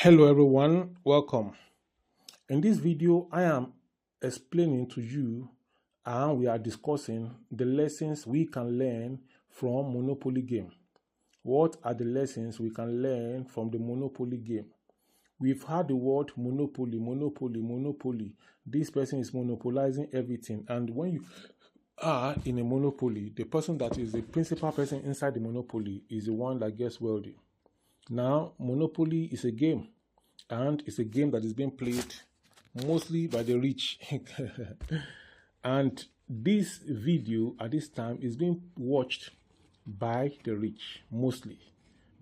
Hello everyone, welcome. In this video, I am explaining to you and we are discussing the lessons we can learn from Monopoly game. What are the lessons we can learn from the Monopoly game? We've heard the word monopoly, monopoly, monopoly. This person is monopolizing everything. And when you are in a monopoly, the person that is the principal person inside the monopoly is the one that gets wealthy. Now, Monopoly is a game, and it's a game that is being played mostly by the rich. And this video at this time is being watched by the rich mostly.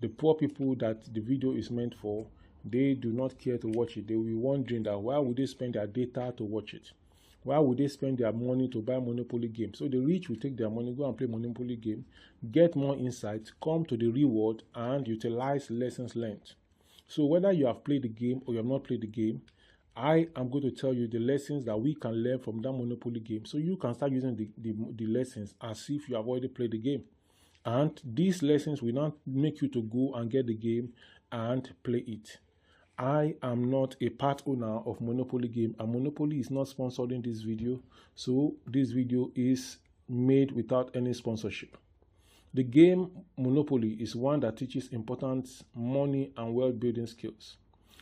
The poor people that the video is meant for, they do not care to watch it. They will be wondering that why would they spend their data to watch it? Why would they spend their money to buy Monopoly game? So the rich will take their money, go and play Monopoly game, get more insight, come to the real world, and utilize lessons learned. So whether you have played the game or you have not played the game, I am going to tell you the lessons that we can learn from that Monopoly game. So you can start using the lessons as if you have already played the game. And these lessons will not make you to go and get the game and play it. I am not a part owner of Monopoly game, and Monopoly is not sponsoring this video, so this video is made without any sponsorship. The game Monopoly is one that teaches important money and wealth building skills.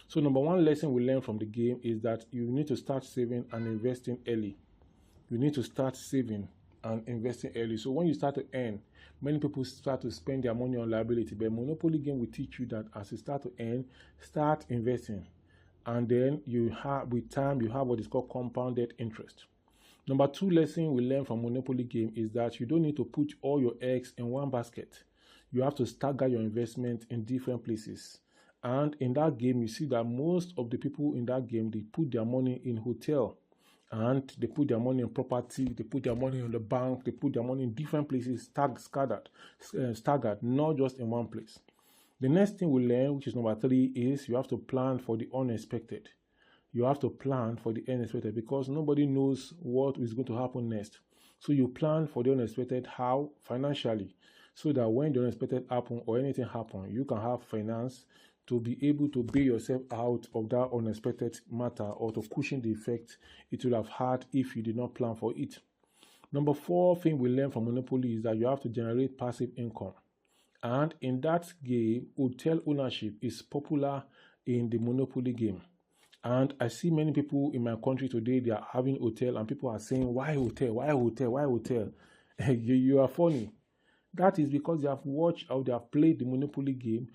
So number one lesson we learn from the game is that you need to start saving and investing early. You need to start saving and investing early. So when you start to earn, many people start to spend their money on liability. But Monopoly game will teach you that as you start to earn, start investing. And then you have, with time, you have what is called compounded interest. Number two lesson we learn from Monopoly game is that you don't need to put all your eggs in one basket. You have to stagger your investment in different places. And in that game, you see that most of the people in that game, they put their money in hotel. And they put their money in property, they put their money in the bank, they put their money in different places, staggered, not just in one place. The next thing we learn, which is number three, is you have to plan for the unexpected. You have to plan for the unexpected because nobody knows what is going to happen next. So you plan for the unexpected, how? Financially. So that when the unexpected happen or anything happen, you can have finance to be able to bail yourself out of that unexpected matter or to cushion the effect it will have had if you did not plan for it. Number four thing we learn from Monopoly is that you have to generate passive income. And in that game, hotel ownership is popular in the Monopoly game. And I see many people in my country today, they are having hotel and people are saying, why hotel, why hotel, why hotel? You are funny. That is because they have watched or they have played the Monopoly game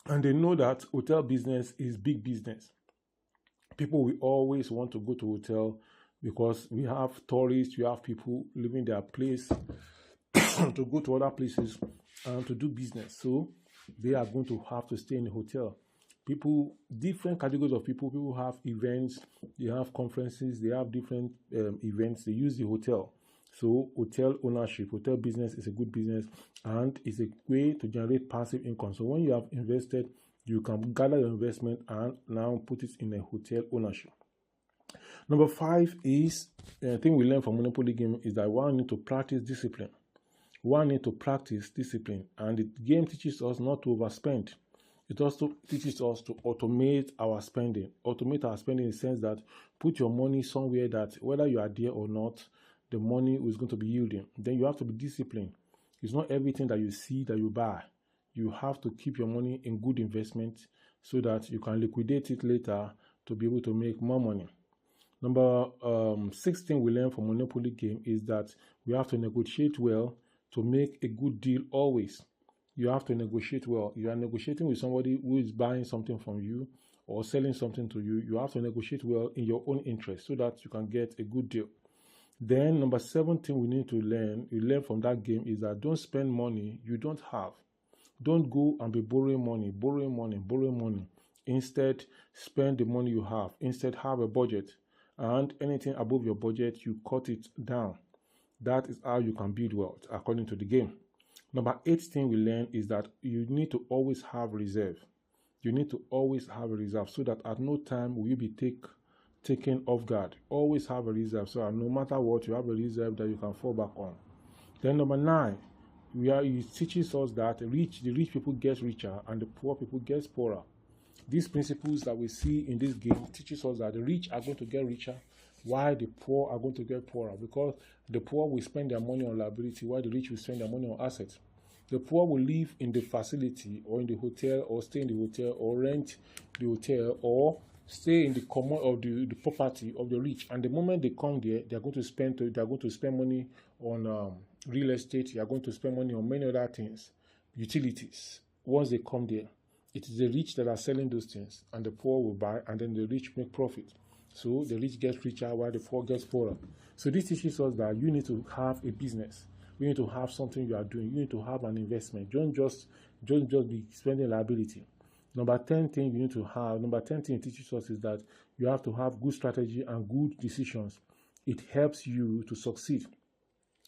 and they know that hotel business is big business. People will always want to go to hotel because we have tourists, we have people leaving their place to go to other places and to do business. So they are going to have to stay in a hotel. People, different categories of people have events, they have conferences, they have different events, they use the hotel. So hotel ownership, hotel business is a good business and it's a way to generate passive income. So when you have invested, you can gather your investment and now put it in a hotel ownership. Number five is, I think we learn from Monopoly game is that one need to practice discipline. One need to practice discipline, and the game teaches us not to overspend. It also teaches us to automate our spending. Automate our spending in the sense that put your money somewhere that whether you are there or not, the money is going to be yielding. Then you have to be disciplined. It's not everything that you see that you buy. You have to keep your money in good investment so that you can liquidate it later to be able to make more money. Number 16 we learn from Monopoly game is that we have to negotiate well to make a good deal always. You have to negotiate well. You are negotiating with somebody who is buying something from you or selling something to you. You have to negotiate well in your own interest so that you can get a good deal. Then number 17 we need to learn from that game is that don't spend money you don't have. Don't go and be borrowing money. Instead, spend the money you have. Instead, have a budget. And anything above your budget, you cut it down. That is how you can build wealth according to the game. Number 18 we learn is that you need to always have reserve. You need to always have a reserve so that at no time will you be taken off guard. Always have a reserve so that no matter what, you have a reserve that you can fall back on. Then number 9, it teaches us that the rich people get richer and the poor people get poorer. These principles that we see in this game teaches us that the rich are going to get richer while the poor are going to get poorer, because the poor will spend their money on liability while the rich will spend their money on assets. The poor will live in the facility or in the hotel, or stay in the hotel, or rent the hotel, or stay in the common of the property of the rich. And the moment they come there, they are going to spend money on real estate. They are going to spend money on many other things, utilities. Once they come there, it is the rich that are selling those things, and the poor will buy, and then the rich make profit. So the rich gets richer while the poor gets poorer. So this teaches us that you need to have a business. You need to have something you are doing. You need to have an investment. Don't just be spending liability. Number 10 thing you need to have, number 10 thing it teaches us is that you have to have good strategy and good decisions. It helps you to succeed.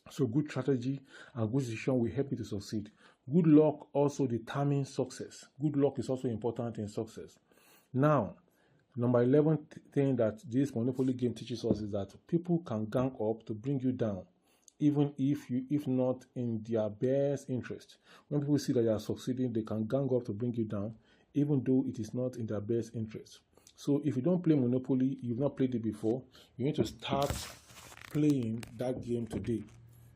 So good strategy and good decision will help you to succeed. Good luck also determines success. Good luck is also important in success. Now, number 11 thing that this Monopoly game teaches us is that people can gang up to bring you down, even if not in their best interest. When people see that you are succeeding, they can gang up to bring you down, even though it is not in their best interest. So if you don't play Monopoly, you've not played it before, you need to start playing that game today.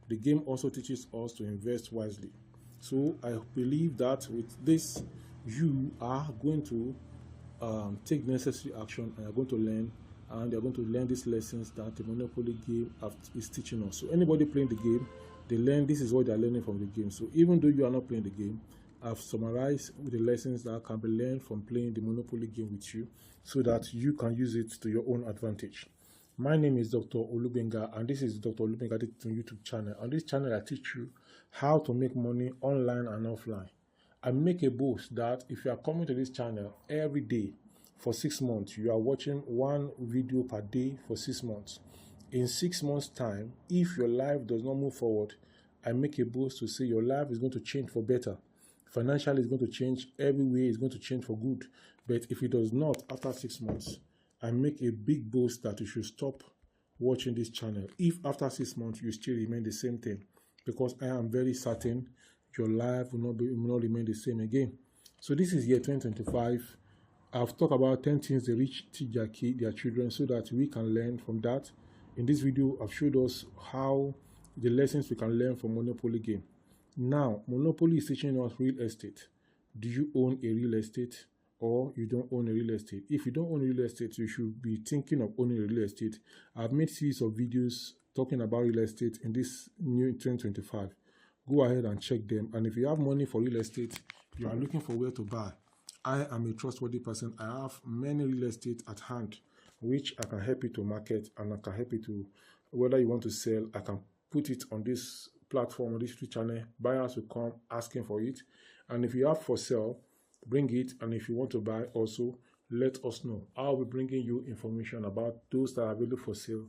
The game also teaches us to invest wisely. So I believe that with this, you are going to take necessary action, and you're going to learn, and you're going to learn these lessons that the Monopoly game is teaching us. So anybody playing the game, they learn, this is what they're learning from the game. So even though you are not playing the game, I've summarized the lessons that can be learned from playing the Monopoly game with you, so that you can use it to your own advantage. My name is Dr. Olubenga, and this is Dr. Olubenga YouTube channel. On this channel, I teach you how to make money online and offline. I make a boast that if you are coming to this channel every day for 6 months, you are watching one video per day for 6 months. In 6 months' time, if your life does not move forward, I make a boast to say your life is going to change for better. Financially, it's going to change. Every way is going to change for good. But if it does not, after 6 months, I make a big boast that you should stop watching this channel. If after 6 months you still remain the same thing, because I am very certain your life will not remain the same again. So this is year 2025. I've talked about 10 things the rich teach their children, so that we can learn from that. In this video, I've showed us how the lessons we can learn from Monopoly game. Now, Monopoly is teaching us real estate. Do you own a real estate, or you don't own a real estate? If you don't own real estate, you should be thinking of owning a real estate. I've made series of videos talking about real estate in this new 2025. Go ahead and check them. And if you have money for real estate, you are looking for where to buy, I am a trustworthy person. I have many real estate at hand, which I can help you to market, and I can help you to, whether you want to sell, I can put it on this platform, on this YouTube channel. Buyers will come asking for it. And if you have for sale, bring it. And if you want to buy also, let us know. I'll be bringing you information about those that are available for sale.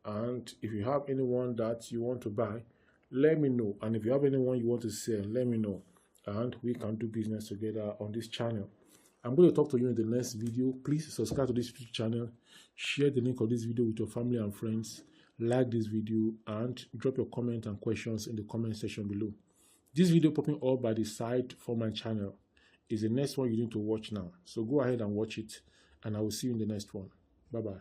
And if you have anyone that you want to buy, let me know. And if you have anyone you want to sell, let me know, and we can do business together on this channel. I'm going to talk to you in the next video. Please subscribe to this YouTube channel, share the link of this video with your family and friends, like this video, and drop your comment and questions in the comment section below. This video popping up by the side for my channel is the next one you need to watch now. So go ahead and watch it, and I will see you in the next one. Bye bye.